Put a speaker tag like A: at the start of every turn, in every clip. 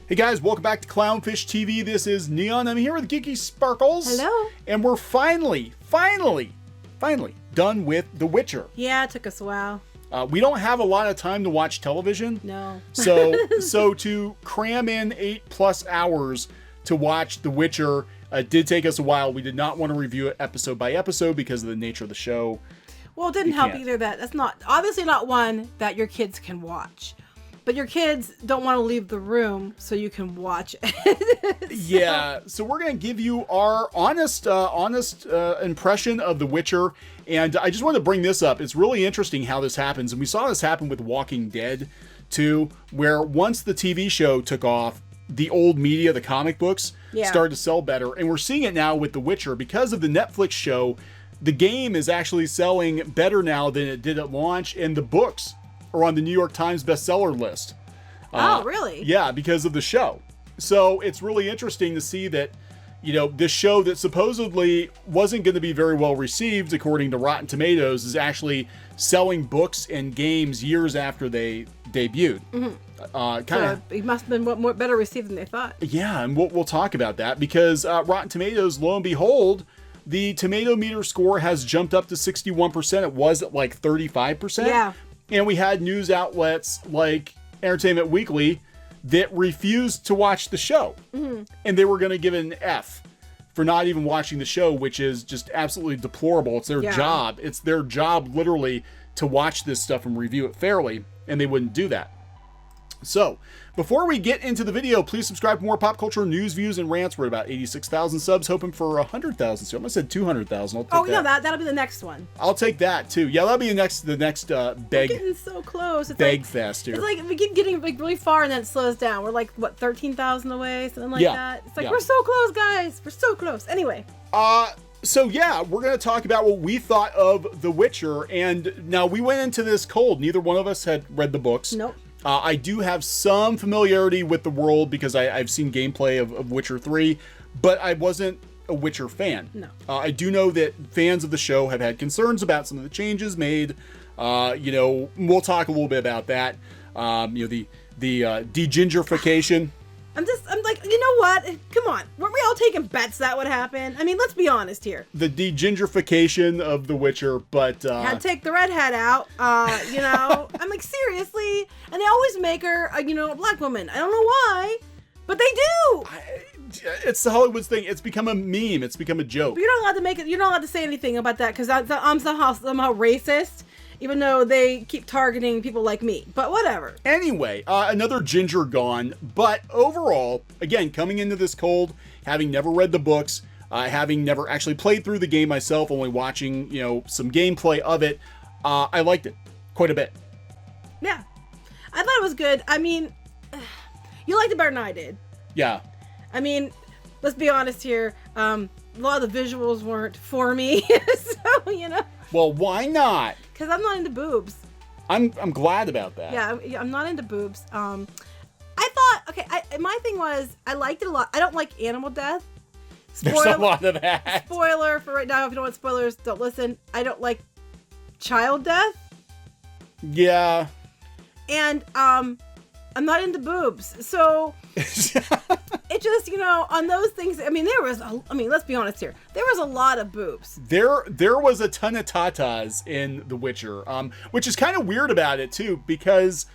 A: Hey guys, welcome back to Clownfish TV. This is Kneon. I'm here with Geeky Sparkles.
B: Hello.
A: And we're finally done with The Witcher.
B: Yeah, it took us a while.
A: We don't have a lot of time to watch television.
B: No.
A: So to cram in 8+ hours to watch The Witcher did take us a while. We did not want to review it episode by episode because of the nature of the show.
B: Well, it didn't help either that that's not obviously not one that your kids can watch. But your kids don't want to leave the room so you can watch it.
A: Yeah, so we're going to give you our honest impression of The Witcher. And I just want to bring this up. It's really interesting how this happens. And we saw this happen with Walking Dead, too, where once the TV show took off, the old media, the comic books, started to sell better. And we're seeing it now with The Witcher. Because of the Netflix show, the game is actually selling better now than it did at launch. And the books are on the New York Times bestseller list.
B: Oh, really?
A: Yeah, because of the show. So it's really interesting to see that, you know, this show that supposedly wasn't going to be very well received, according to Rotten Tomatoes, is actually selling books and games years after they debuted.
B: Mm-hmm. It must have been better received than they thought.
A: Yeah, and we'll talk about that because Rotten Tomatoes, lo and behold, the tomato meter score has jumped up to 61%. It was at like 35%.
B: Yeah.
A: And we had news outlets like Entertainment Weekly that refused to watch the show. Mm-hmm. And they were going to give it an F for not even watching the show, which is just absolutely deplorable. It's their job. It's their job literally to watch this stuff and review it fairly. And they wouldn't do that. So, before we get into the video, please subscribe for more pop culture news, views, and rants. We're at about 86,000 subs, hoping for 100,000. So I almost said 200,000. I'll take that.
B: No, that'll be the next one.
A: I'll take that too. Yeah, that'll be the next beg.
B: We're getting so close. It's
A: beg fest here.
B: It's like we keep getting like really far and then it slows down. We're like what 13,000 away, something like that. It's like we're so close, guys. We're so close. Anyway.
A: So yeah, we're going to talk about what we thought of The Witcher. And now we went into this cold. Neither one of us had read the books.
B: Nope.
A: I do have some familiarity with the world because I've seen gameplay of Witcher 3, but I wasn't a Witcher fan. No. I do know that fans of the show have had concerns about some of the changes made. You know, we'll talk a little bit about that. You know, the degingerification.
B: I'm like, you know what? Come on. Weren't we all taking bets that would happen? I mean, let's be honest here.
A: The degingerification of The Witcher, but...
B: had to take the redhead out, you know. I'm like, seriously? And they always make her, you know, a black woman. I don't know why, but they do.
A: It's the Hollywood thing. It's become a meme. It's become a joke.
B: But you're not allowed to make it. You're not allowed to say anything about that because I'm somehow racist. Even though they keep targeting people like me. But whatever.
A: Anyway, another ginger gone. But overall, again, coming into this cold, having never read the books, having never actually played through the game myself, only watching, you know, some gameplay of it, I liked it quite a bit.
B: Yeah. I thought it was good. I mean, you liked it better than I did.
A: Yeah.
B: I mean, let's be honest here. A lot of the visuals weren't for me. So, you know.
A: Well, why not?
B: Because I'm not into boobs.
A: I'm glad about that.
B: Yeah, I'm not into boobs. I thought, okay, my thing was, I liked it a lot. I don't like animal death.
A: There's a lot of that.
B: Spoiler for right now. If you don't want spoilers, don't listen. I don't like child death.
A: Yeah.
B: And I'm not into boobs. So it just, you know, on those things, I mean, let's be honest here. There was a lot of boobs.
A: There was a ton of tatas in The Witcher, which is kind of weird about it too, because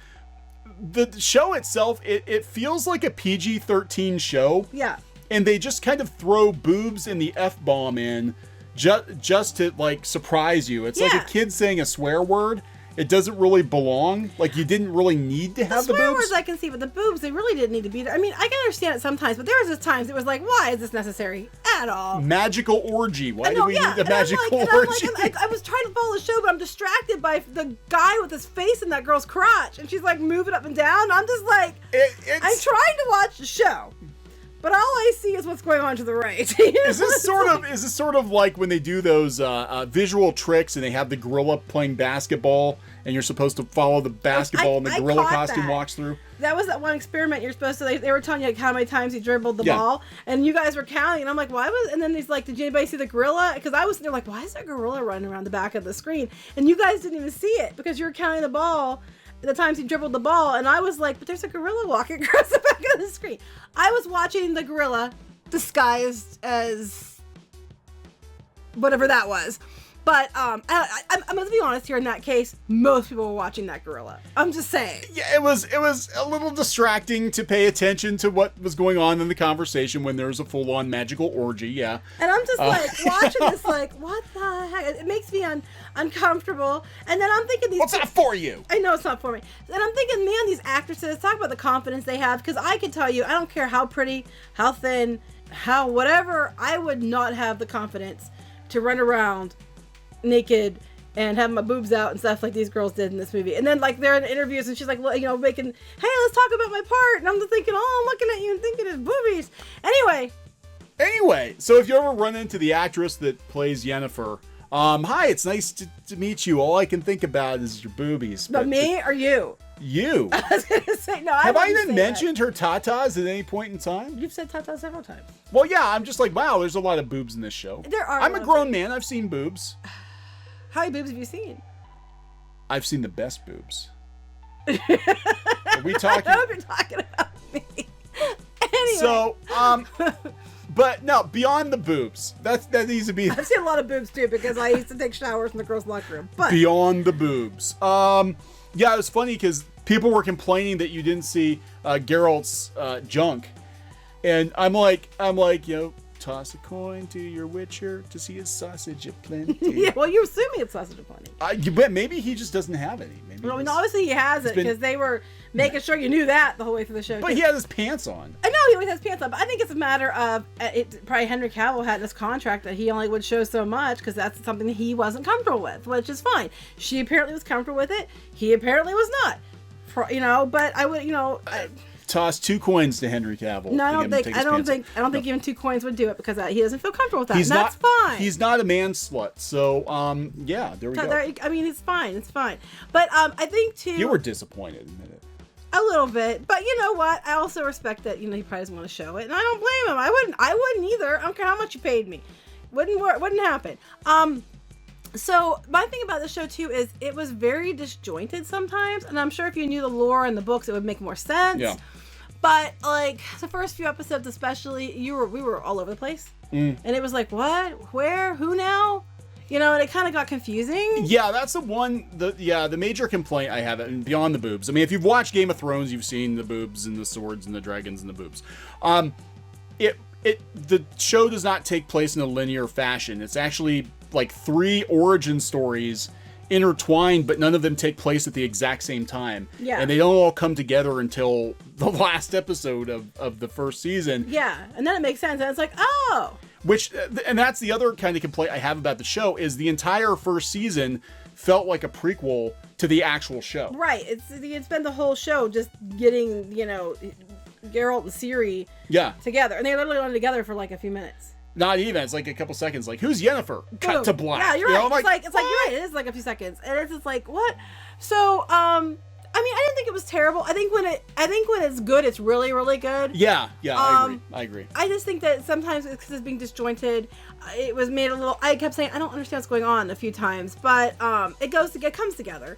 A: the show itself, it feels like a PG-13 show.
B: Yeah.
A: And they just kind of throw boobs and the F-bomb in just to like surprise you. It's like a kid saying a swear word. It doesn't really belong. Like, you didn't really need to have the boobs.
B: The swear words I can see, but the boobs, they really didn't need to be there. I mean, I can understand it sometimes, but there was just times it was like, why is this necessary at all?
A: Magical orgy. Why do we need a magical orgy?
B: I was trying to follow the show, but I'm distracted by the guy with his face in that girl's crotch. And she's like moving up and down. I'm just like, I'm trying to watch the show. But all I see is what's going on to the right.
A: Is this sort of like when they do those visual tricks and they have the gorilla playing basketball and you're supposed to follow the basketball and the gorilla costume walks through?
B: That was that one experiment you're supposed to, they were telling you like how many times he dribbled the ball and you guys were counting and I'm like, why was, and then he's like, did anybody see the gorilla? Because I was there like, why is there a gorilla running around the back of the screen? And you guys didn't even see it because you were counting the ball. the times he dribbled the ball, and I was like, but there's a gorilla walking across the back of the screen. I was watching the gorilla disguised as whatever that was. But I'm going to be honest here, in that case, most people were watching that gorilla. I'm just saying.
A: Yeah, it was a little distracting to pay attention to what was going on in the conversation when there was a full-on magical orgy, yeah.
B: And I'm just like, watching this like, what the heck? It makes me uncomfortable. And then I'm thinking
A: What's that for you?
B: I know it's not for me. And I'm thinking, man, these actresses, talk about the confidence they have. Because I can tell you, I don't care how pretty, how thin, how whatever, I would not have the confidence to run around naked and have my boobs out and stuff like these girls did in this movie. And then like they're in interviews and she's like, you know, making, hey, let's talk about my part. And I'm just thinking, oh, I'm looking at you and thinking it's boobies. Anyway,
A: so if you ever run into the actress that plays Yennefer, hi, it's nice to meet you. All I can think about is your boobies.
B: But me or you?
A: You.
B: I was gonna say no.
A: Have I even mentioned her tatas at any point in time?
B: You've said tatas several times.
A: Well, yeah, I'm just like, wow, there's a lot of boobs in this show.
B: There are.
A: I'm a grown man. I've seen boobs.
B: How many boobs have you seen?
A: I've seen the best boobs. Are we talking?
B: I hope you're talking about me. Anyway.
A: So, but no, beyond the boobs. That needs to be.
B: I've seen a lot of boobs too because I used to take showers in the girls' locker room. But
A: beyond the boobs. Yeah, it was funny because people were complaining that you didn't see Geralt's junk, and I'm like, you know, toss a coin to your witcher to see his sausage aplenty.
B: Yeah, well, you're assuming it's sausage aplenty.
A: But maybe he just doesn't have any. Maybe
B: well, I mean, obviously he has it because they were making sure you knew that the whole way through the show.
A: But he had his pants on.
B: I know he always has pants on, but I think it's a matter of probably Henry Cavill had this contract that he only would show so much because that's something that he wasn't comfortable with, which is fine. She apparently was comfortable with it. He apparently was not. You know, but I would, you know.
A: Toss 2 coins to Henry Cavill.
B: No, I don't think even 2 coins would do it because he doesn't feel comfortable with that. That's fine.
A: He's not a man slut, so yeah, there we go.
B: I mean, it's fine, But I think too.
A: You were disappointed, admit it.
B: A little bit, but you know what? I also respect that. You know, he probably doesn't want to show it, and I don't blame him. I wouldn't either. I don't care how much you paid me. Wouldn't happen. So my thing about the show too is it was very disjointed sometimes, and I'm sure if you knew the lore and the books, it would make more sense.
A: Yeah.
B: But like the first few episodes, especially, we were all over the place, and it was like, what, where, who now, you know, and it kind of got confusing.
A: Yeah, that's the major complaint I have, and beyond the boobs. I mean, if you've watched Game of Thrones, you've seen the boobs and the swords and the dragons and the boobs. The show does not take place in a linear fashion. It's actually like 3 origin stories intertwined, but none of them take place at the exact same time.
B: Yeah.
A: And they don't all come together until the last episode of the first season.
B: Yeah. And then it makes sense. And it's like, oh.
A: And that's the other kind of complaint I have about the show is the entire first season felt like a prequel to the actual show.
B: Right. It's been the whole show just getting, you know, Geralt and Ciri together. And they literally only together for like a few minutes.
A: Not even. It's like a couple seconds. Like, who's Yennefer? Cut to black.
B: Yeah, you're right. It's like you're right. It is like a few seconds, and it's just like what? So, I mean, I didn't think it was terrible. I think when it's good, it's really, really good.
A: Yeah, I agree.
B: I just think that sometimes it's because it's being disjointed. It was made a little. I kept saying I don't understand what's going on a few times, but it comes together.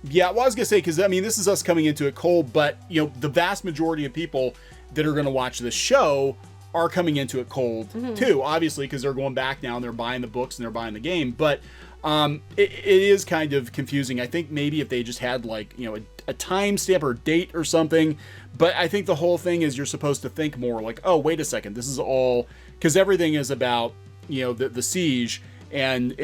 A: Yeah, well, I was gonna say because I mean this is us coming into it cold, but you know the vast majority of people that are gonna watch this show are coming into it cold too, obviously, because they're going back now and they're buying the books and they're buying the game. But it is kind of confusing. I think maybe if they just had like, you know, a timestamp or date or something. But I think the whole thing is you're supposed to think more like, oh, wait a second, this is all because everything is about, you know, the siege and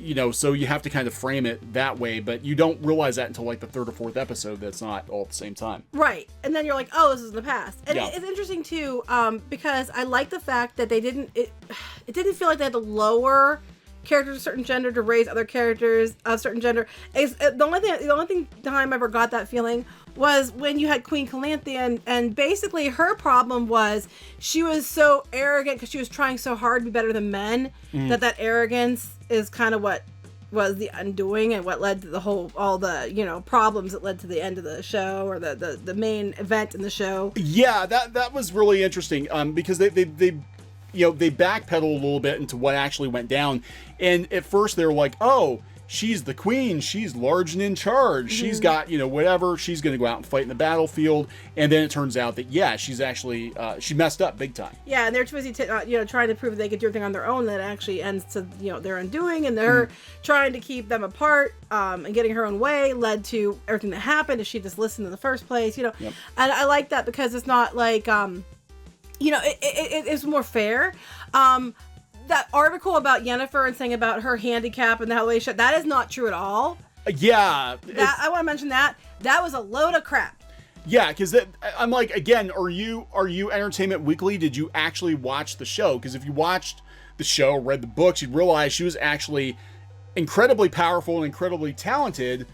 A: you know, so you have to kind of frame it that way, but you don't realize that until like the 3rd or 4th episode that's not all at the same time.
B: Right. And then you're like, oh, this is in the past. And it's interesting too, because I like the fact that it didn't feel like they had to lower characters of a certain gender to raise other characters of a certain gender. The only thing time I ever got that feeling was when you had Queen Calanthe, and basically her problem was she was so arrogant because she was trying so hard to be better than men that arrogance is kind of what was the undoing and what led to all the you know problems that led to the end of the show or the main event in the show.
A: Yeah, that was really interesting because they you know they backpedal a little bit into what actually went down, and at first they were like, oh, she's the queen. She's large and in charge. She's got, whatever. She's going to go out and fight in the battlefield. And then it turns out that, yeah, she's actually, she messed up big time.
B: Yeah, and they're too busy, trying to prove they could do everything on their own. That actually ends to, their undoing. And they're trying to keep them apart and getting her own way led to everything that happened if she just listened in the first place, And I like that because it's not like, it's more fair. That article about Yennefer and saying about her handicap and how they shut, that is not true at all.
A: Yeah.
B: I want to mention that. That was a load of crap.
A: Yeah, because I'm like, again, are you Entertainment Weekly? Did you actually watch the show? Because if you watched the show, read the books, you'd realize she was actually incredibly powerful and incredibly talented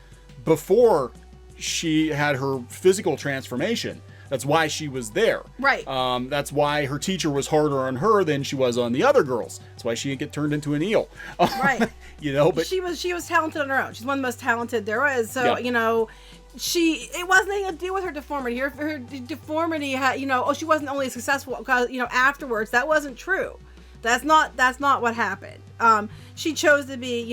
A: before she had her physical transformation. That's why she was there.
B: Right.
A: That's why her teacher was harder on her than she was on the other girls. That's why she didn't get turned into an eel.
B: Right.
A: But
B: she was talented on her own. She's one of the most talented there is. So, it wasn't anything to do with her deformity. Her deformity had, she wasn't only successful because, afterwards. That wasn't true. That's not what happened. She chose to be,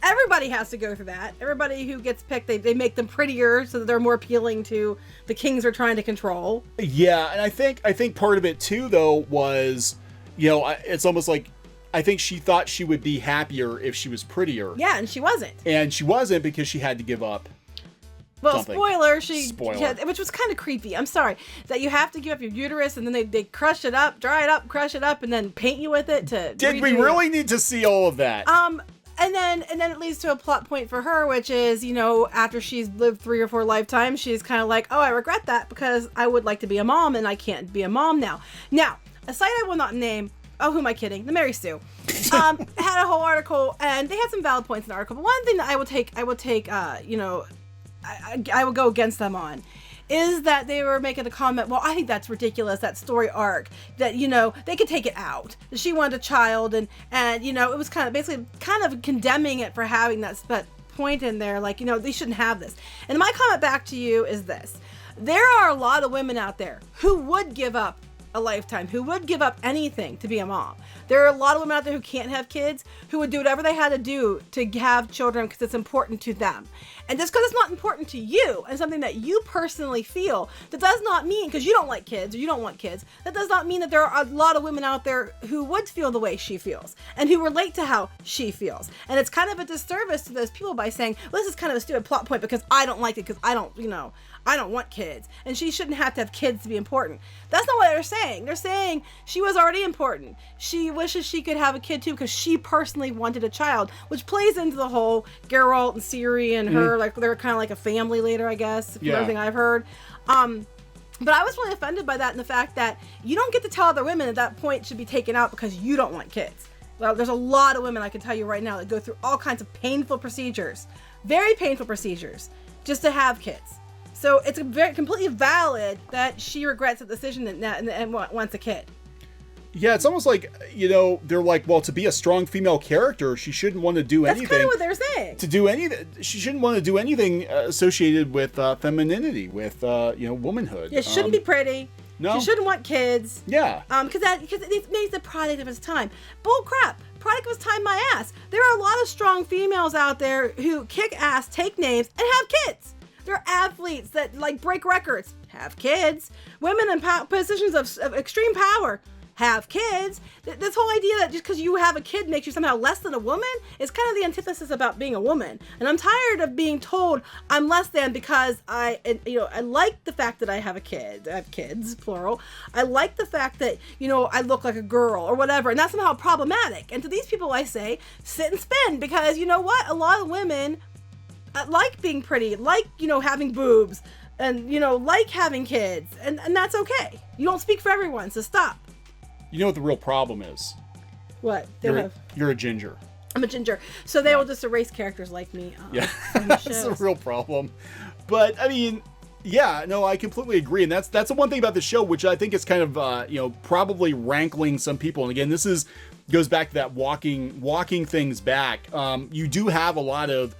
B: everybody has to go through that. Everybody who gets picked, they make them prettier so that they're more appealing to the kings they're trying to control. Yeah,
A: and I think part of it too, though, was, it's almost like I think she thought she would be happier if she was prettier.
B: Yeah, and she wasn't.
A: And she wasn't because she had to give up.
B: Well,
A: something.
B: Spoiler, which was kind of creepy. I'm sorry that you have to give up your uterus and then they crush it up, dry it up, crush it up, and then paint you with it to.
A: Did we really need to see all of that?
B: And then it leads to a plot point for her, which is, after she's lived 3 or 4 lifetimes, she's kind of like, oh, I regret that because I would like to be a mom and I can't be a mom now. Now, a site I will not name. Oh, who am I kidding? The Mary Sue had a whole article, and they had some valid points in the article. But one thing that I will go against them on is that they were making a comment, well, I think that's ridiculous, that story arc, that, they could take it out. She wanted a child, and it was kind of condemning it for having that point in there, like, they shouldn't have this. And my comment back to you is this. There are a lot of women out there who would give up a lifetime, who would give up anything to be a mom. There are a lot of women out there who can't have kids, who would do whatever they had to do to have children because it's important to them. And just because it's not important to you and something that you personally feel, that does not mean, because you don't like kids or you don't want kids, that does not mean that there are a lot of women out there who would feel the way she feels and who relate to how she feels. And it's kind of a disservice to those people by saying, well, this is kind of a stupid plot point because I don't like it because I don't want kids, and she shouldn't have to have kids to be important. That's not what they're saying. They're saying she was already important. She wishes she could have a kid too because she personally wanted a child, which plays into the whole Geralt and Ciri and her, like they're kind of like a family later, I guess, from everything I've heard. But I was really offended by that, and the fact that you don't get to tell other women at that point should be taken out because you don't want kids. Well, there's a lot of women, I can tell you right now, that go through all kinds of painful procedures, very painful procedures, just to have kids. So it's completely valid that she regrets the decision and wants a kid.
A: Yeah, it's almost like, they're like, well, to be a strong female character, she shouldn't want to do anything.
B: That's kind of what they're saying.
A: She shouldn't want to do anything associated with femininity, with, womanhood.
B: Yeah, she shouldn't be pretty. No. She shouldn't want kids.
A: Yeah.
B: Because it makes the product of its time. Bull crap. Product of its time, my ass. There are a lot of strong females out there who kick ass, take names, and have kids. There are athletes that break records, have kids. Women in positions of extreme power have kids. This whole idea that just because you have a kid makes you somehow less than a woman is kind of the antithesis about being a woman. And I'm tired of being told I'm less than because I like the fact that I have a kid. I have kids, plural. I like the fact that, I look like a girl or whatever. And that's somehow problematic. And to these people I say, sit and spin, because you know what? A lot of women like being pretty, like, having boobs, and, like having kids. And that's okay. You don't speak for everyone, so stop.
A: You know what the real problem is?
B: What?
A: You're a ginger.
B: I'm a ginger. So they will just erase characters like me.
A: Yeah, that's the real problem. But, I mean, yeah, no, I completely agree. And that's the one thing about the show, which I think is kind of, probably rankling some people. And again, this goes back to that walking things back. You do have a lot of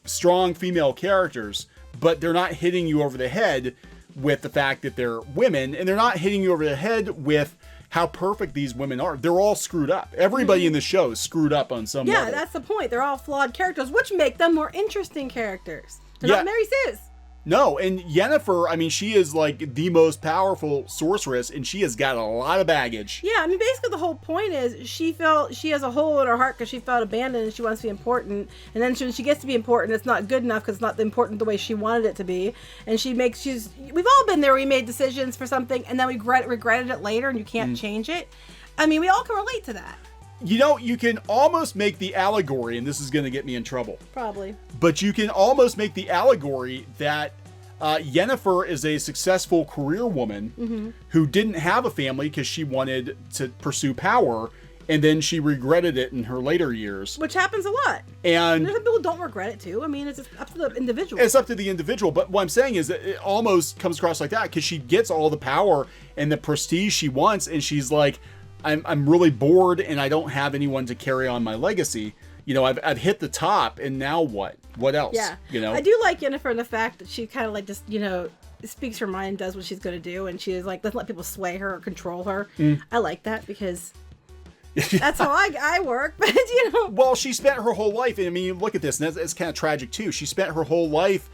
A: strong female characters, but they're not hitting you over the head with the fact that they're women, and they're not hitting you over the head with, how perfect these women are. They're all screwed up. Everybody in the show is screwed up on some level.
B: Yeah, that's the point. They're all flawed characters, which make them more interesting characters. They're not Mary Sue's.
A: No, and Yennefer, I mean, she is like the most powerful sorceress, and she has got a lot of baggage.
B: Yeah, I mean, basically the whole point is she has a hole in her heart because she felt abandoned and she wants to be important. And then when she gets to be important, it's not good enough because it's not important the way she wanted it to be. And we've all been there. We made decisions for something and then we regretted it later, and you can't change it. I mean, we all can relate to that.
A: You know, you can almost make the allegory, and this is going to get me in trouble.
B: Probably.
A: But you can almost make the allegory that Yennefer is a successful career woman who didn't have a family because she wanted to pursue power, and then she regretted it in her later years.
B: Which happens a lot.
A: And
B: there's some people who don't regret it too. I mean, it's up to the individual.
A: It's up to the individual. But what I'm saying is that it almost comes across like that because she gets all the power and the prestige she wants, and she's like, I'm really bored and I don't have anyone to carry on my legacy. You know, I've hit the top, and now what? What else?
B: Yeah.
A: You know,
B: I do like Yennefer in the fact that she kind of like just, you know, speaks her mind, does what she's going to do, and she's like, doesn't let people sway her or control her. I like that because that's how I work. But, you know.
A: Well, she spent her whole life, and I mean, you look at this, and it's kind of tragic too. She spent her whole life,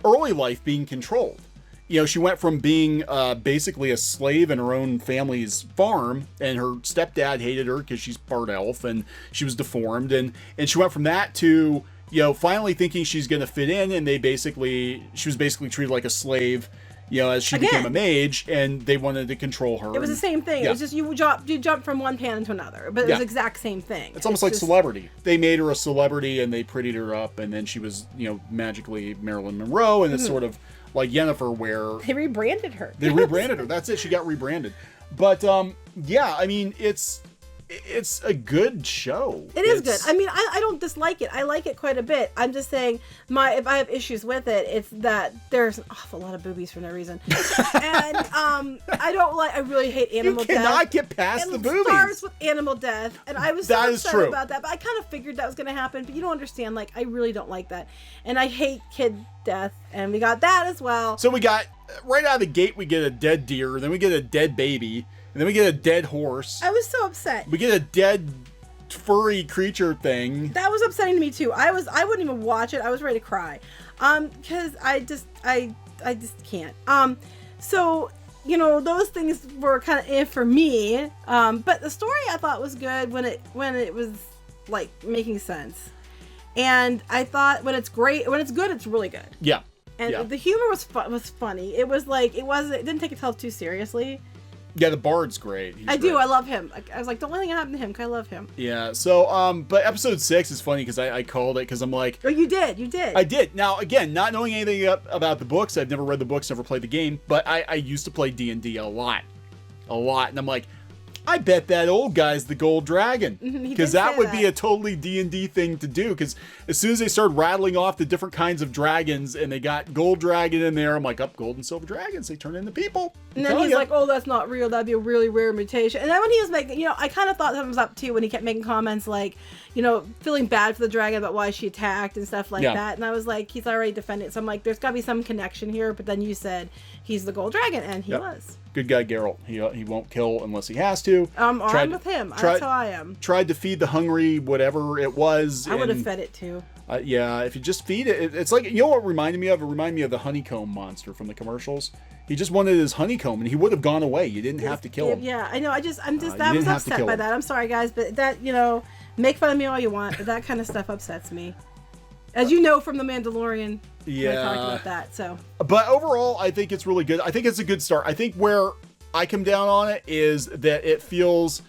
A: early life, being controlled. You know, she went from being basically a slave in her own family's farm, and her stepdad hated her because she's part elf and she was deformed, and she went from that to, you know, finally thinking she's going to fit in, and she was basically treated like a slave, you know, as she became a mage, and they wanted to control her.
B: It was the same thing.
A: Yeah.
B: It was just you jump from one pan into another, but it was the exact same thing.
A: It's almost like just celebrity. They made her a celebrity, and they prettied her up, and then she was, you know, magically Marilyn Monroe, and it's sort of like Yennefer, where
B: they rebranded her.
A: That's it. She got rebranded. But yeah, I mean, it's a good show.
B: It is good. I mean, I don't dislike it. I like it quite a bit. I'm just saying, if I have issues with it, it's that there's an awful lot of boobies for no reason, and I really hate animal death.
A: You cannot get past the boobies.
B: It starts with animal death, and I was so upset about that. But I kind of figured that was going to happen. But you don't understand. Like, I really don't like that, and I hate kid death, and we got that as well.
A: So we got right out of the gate, we get a dead deer, then we get a dead baby. And then we get a dead horse.
B: I was so upset.
A: We get a dead furry creature thing.
B: That was upsetting to me too. I wouldn't even watch it. I was ready to cry. Because I just can't. So, you know, those things were kind of for me. But the story I thought was good when it was like making sense. And I thought when it's good, it's really good.
A: Yeah.
B: And the humor was funny. It was like it didn't take itself too seriously.
A: Yeah, the Bard's great.
B: I do. I love him. I was like, don't let anything happen to him because I love him.
A: Yeah. So, but episode 6 is funny because I called it because I'm like...
B: Oh, you did.
A: I did. Now, again, not knowing anything about the books, I've never read the books, never played the game, but I used to play D&D a lot. And I'm like, I bet that old guy's the Gold Dragon. Because that would be a totally D&D thing to do. Because as soon as they started rattling off the different kinds of dragons and they got Gold Dragon in there, I'm like, gold and silver dragons, they turn into people.
B: And then he's like, oh, that's not real. That'd be a really rare mutation. And then when he was making, you know, I kind of thought that was up too when he kept making comments like, you know, feeling bad for the dragon about why she attacked and stuff like that. And I was like, he's already defending it. So I'm like, there's got to be some connection here. But then you said he's the Gold Dragon, and he was. Good
A: guy Geralt. He won't kill unless he has to.
B: I'm with him. That's how I am.
A: Tried to feed the hungry whatever it was.
B: I would have fed it too.
A: Yeah, if you just feed it, it's like, you know what it reminded me of? It reminded me of the honeycomb monster from the commercials. He just wanted his honeycomb, and he would have gone away. You didn't have to kill him.
B: Yeah, I know. I was upset by that. I'm sorry, guys, but that, you know, make fun of me all you want, but that kind of stuff upsets me. As you know from The Mandalorian, I talked about that. So,
A: but overall, I think it's really good. I think it's a good start. I think where I come down on it is that it feels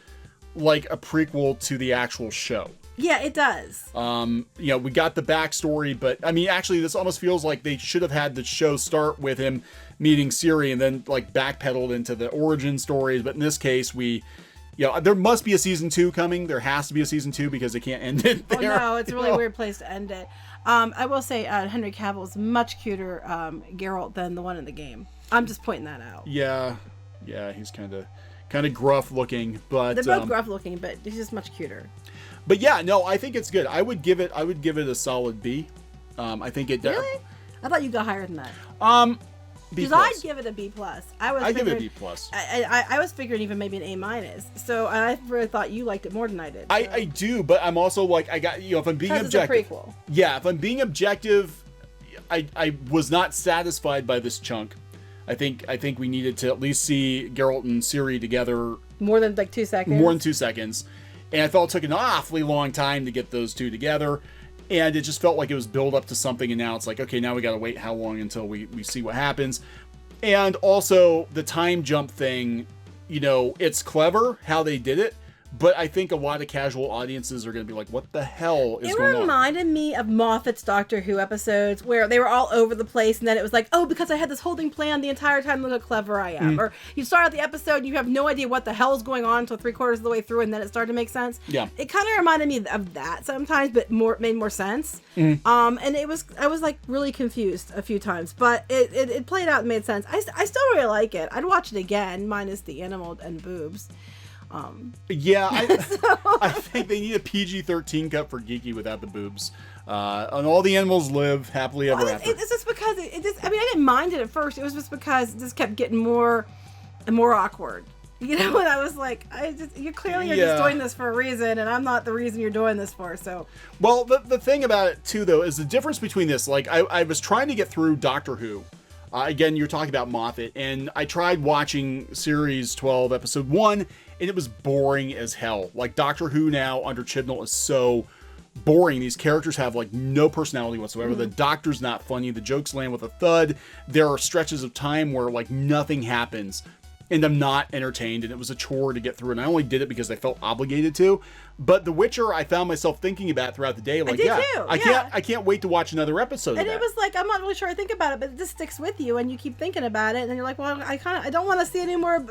A: like a prequel to the actual show.
B: Yeah, it does.
A: You know, we got the backstory, but I mean, actually, this almost feels like they should have had the show start with him meeting Ciri and then like backpedaled into the origin stories. But in this case, there must be a season 2 coming. There has to be a season 2 because they can't end it there.
B: Oh no, it's a really weird place to end it. I will say Henry Cavill is much cuter Geralt than the one in the game. I'm just pointing that out.
A: Yeah, he's kind of gruff looking, but
B: they're both gruff looking, but he's just much cuter.
A: But yeah, no, I think it's good. I would give it a solid B. I think it.
B: Really? I thought you got higher than that. Because I'd give it a B+.
A: I'd give it a B+.
B: I was figuring even maybe an A-. So I really thought you liked it more than I did. So.
A: I do, but I'm also like, I got, if I'm being objective.
B: It's a prequel.
A: Yeah, if I'm being objective, I was not satisfied by this chunk. I think we needed to at least see Geralt and Ciri together.
B: More than like 2 seconds?
A: More than 2 seconds. And I felt it took an awfully long time to get those two together. And it just felt like it was built up to something, and now it's like, okay, now we gotta wait how long until we see what happens. And also, the time jump thing, it's clever how they did it, but I think a lot of casual audiences are gonna be like, what the hell is going on?
B: It reminded me of Moffat's Doctor Who episodes, where they were all over the place, and then it was like, oh, because I had this holding plan the entire time, look how clever I am. Or you start out the episode, and you have no idea what the hell is going on until 3/4 of the way through, and then it started to make sense.
A: Yeah.
B: It kind of reminded me of that sometimes, but made more sense. And I was like really confused a few times, but it played out and made sense. I still really like it. I'd watch it again, minus the animal and boobs. So.
A: I think they need a PG-13 cut for Geeky without the boobs. And all the animals live happily ever after.
B: It's just because I didn't mind it at first. It was just because it just kept getting more and more awkward. And I was like, you're just doing this for a reason, and I'm not the reason you're doing this for. So. Well,
A: the thing about it too, though, is the difference between this. Like, I was trying to get through Doctor Who. Again, you're talking about Moffat, and I tried watching Series 12, Episode 1, and it was boring as hell. Like, Doctor Who now under Chibnall is so boring. These characters have, like, no personality whatsoever. The Doctor's not funny. The jokes land with a thud. There are stretches of time where, like, nothing happens, and I'm not entertained, and it was a chore to get through, and I only did it because I felt obligated to. But The Witcher, I found myself thinking about throughout the day, like, I can't wait to watch another episode.
B: And
A: of
B: it was like, I'm not really sure I think about it, but it just sticks with you, and you keep thinking about it, and then you're like, well, I don't want to see any more,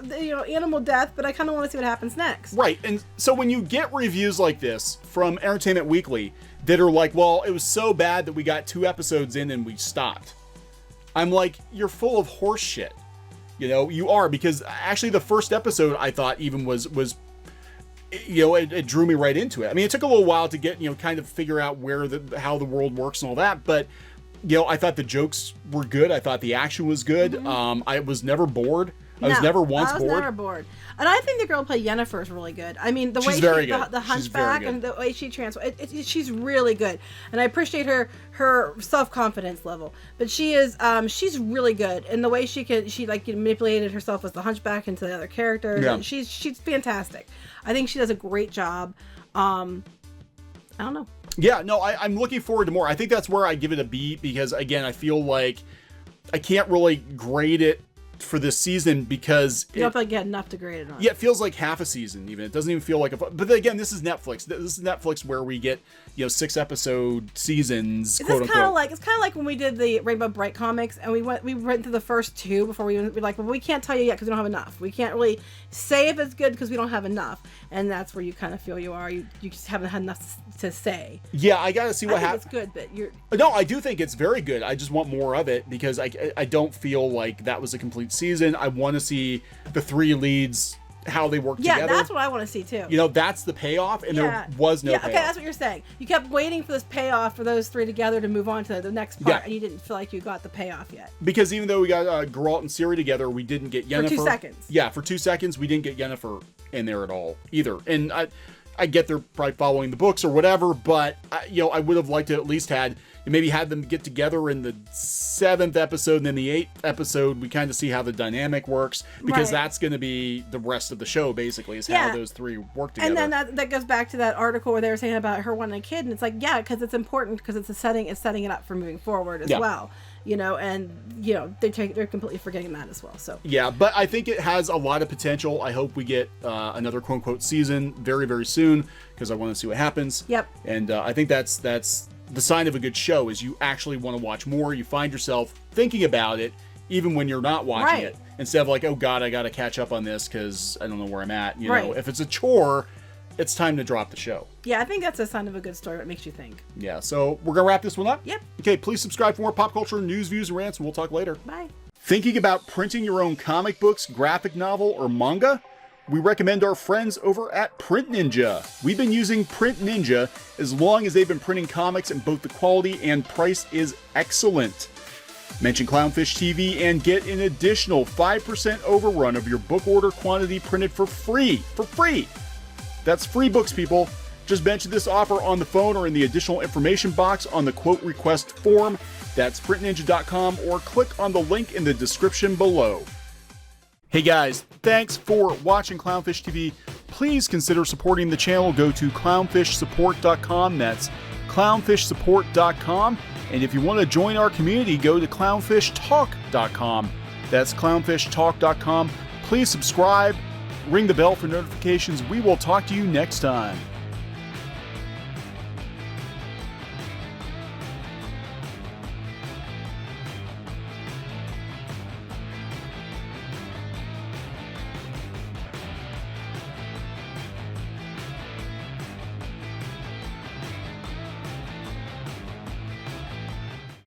B: animal death, but I kind of want to see what happens next.
A: Right, and so when you get reviews like this from Entertainment Weekly that are like, well, it was so bad that we got 2 episodes in and we stopped, I'm like, you're full of horse shit. You are, because actually the first episode I thought even was it drew me right into it. I mean, it took a little while to get, kind of figure out how the world works and all that, but I thought the jokes were good. I thought the action was good. I was never bored. I was never bored.
B: And I think the girl who played Yennefer is really good. I mean, the way the hunchback and the way she transforms, she's really good. And I appreciate her self-confidence level. But she's really good. And the way she manipulated herself as the hunchback into the other characters. Yeah. She's fantastic. I think she does a great job. I don't know.
A: Yeah, no, I'm looking forward to more. I think that's where I give it a B, because again, I feel like I can't really grade it for this season because
B: you don't feel like you had enough to grade it on.
A: Yeah, it feels like half a season even. It doesn't even feel like but again, this is Netflix. This is Netflix where we get 6 episode seasons.
B: It's kind of like when we did the Rainbow Bright comics, and we went through the first 2 before we were like, well, we can't tell you yet because we don't have enough. We can't really say if it's good because we don't have enough, and that's where you kind of feel you are. You just haven't had enough to say.
A: Yeah, I gotta see what happens.
B: It's good, but you're.
A: No, I do think it's very good. I just want more of it because I don't feel like that was a complete season. I want to see the 3 leads, how they work together.
B: Yeah, that's what I want to see too.
A: That's the payoff, and there was no payoff.
B: Okay, that's what you're saying. You kept waiting for this payoff for those 3 together to move on to the next part, and you didn't feel like you got the payoff yet.
A: Because even though we got Geralt and Ciri together, we didn't get Yennefer.
B: For 2 seconds.
A: Yeah, for 2 seconds, we didn't get Yennefer in there at all either. And I get they're probably following the books or whatever, but I would have liked to at least maybe had them get together in the 7th episode, and then the 8th episode we kind of see how the dynamic works, because that's going to be the rest of the show basically, is how those 3 work together.
B: And then that goes back to that article where they were saying about her wanting a kid, and it's like, because it's important, because it's setting it up for moving forward as well. They're completely forgetting that as well. So
A: yeah, but I think it has a lot of potential. I hope we get another quote unquote season very, very soon, because I want to see what happens.
B: Yep.
A: And I think that's the sign of a good show, is you actually want to watch more. You find yourself thinking about it even when you're not watching it, instead of like, oh God, I got to catch up on this because I don't know where I'm at. If it's a chore, it's time to drop the show.
B: Yeah, I think that's a sign of a good story. It makes you think.
A: Yeah, so we're going to wrap this one up?
B: Yep.
A: Okay, please subscribe for more pop culture news, views, and rants, and we'll talk later.
B: Bye.
A: Thinking about printing your own comic books, graphic novel, or manga? We recommend our friends over at PrintNinja. We've been using PrintNinja as long as they've been printing comics, and both the quality and price is excellent. Mention Clownfish TV and get an additional 5% overrun of your book order quantity printed for free. For free! That's free books, people. Just mention this offer on the phone or in the additional information box on the quote request form. That's printninja.com or click on the link in the description below. Hey guys, thanks for watching Clownfish TV. Please consider supporting the channel. Go to clownfishsupport.com. That's clownfishsupport.com. And if you want to join our community, go to clownfishtalk.com. That's clownfishtalk.com. Please subscribe, ring the bell for notifications. We will talk to you next time.